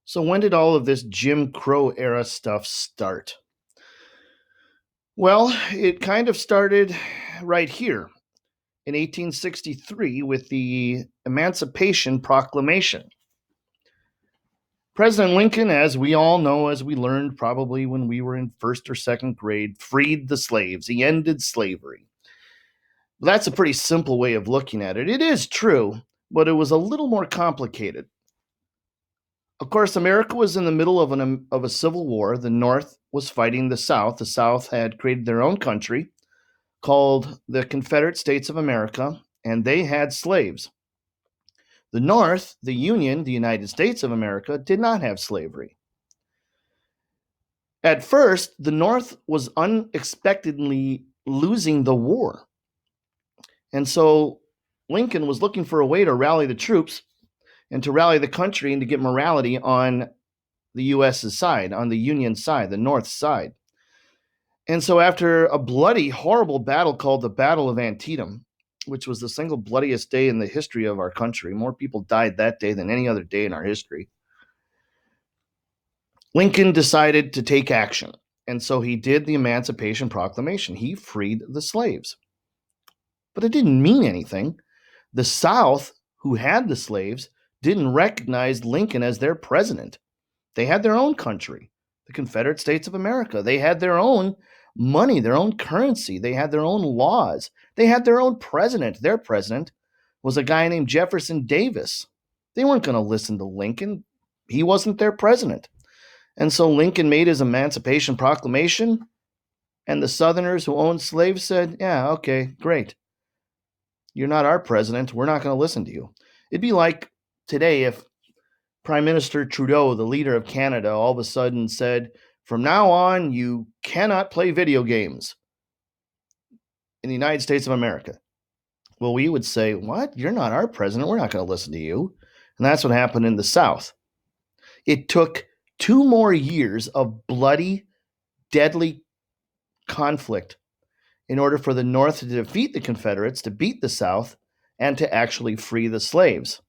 So, when did all of this Jim Crow era stuff start? Well, it kind of started right here in 1863 with the Emancipation Proclamation. President Lincoln, as we all know, as we learned probably when we were in first or second grade, freed the slaves. He ended slavery. That's a pretty simple way of looking at it. It is true, but it was a little more complicated. Of course, America was in the middle of a civil war. The North was fighting the South. The South had created their own country called the Confederate States of America, and they had slaves. The North, the Union, the United States of America, did not have slavery. At first, the North was unexpectedly losing the war. And so Lincoln was looking for a way to rally the troops and to rally the country and to get morality on the U.S.'s side, on the Union side, the North side. And so after a bloody, horrible battle called the Battle of Antietam, which was the single bloodiest day in the history of our country, more people died that day than any other day in our history, Lincoln decided to take action. And so he did the Emancipation Proclamation. He freed the slaves. But it didn't mean anything. The South, who had the slaves, didn't recognize Lincoln as their president. They had their own country, the Confederate States of America. They had their own money, their own currency. They had their own laws. They had their own president. Their president was a guy named Jefferson Davis. They weren't going to listen to Lincoln. He wasn't their president. And so Lincoln made his Emancipation Proclamation, and the Southerners who owned slaves said, yeah, okay, great. You're not our president. We're not going to listen to you. It'd be like today if Prime Minister Trudeau, the leader of Canada, all of a sudden said, from now on, you cannot play video games in the United States of America. Well, we would say, what? You're not our president. We're not going to listen to you. And that's what happened in the South. It took 2 more years of bloody, deadly conflict in order for the North to defeat the Confederates, to beat the South, and to actually free the slaves.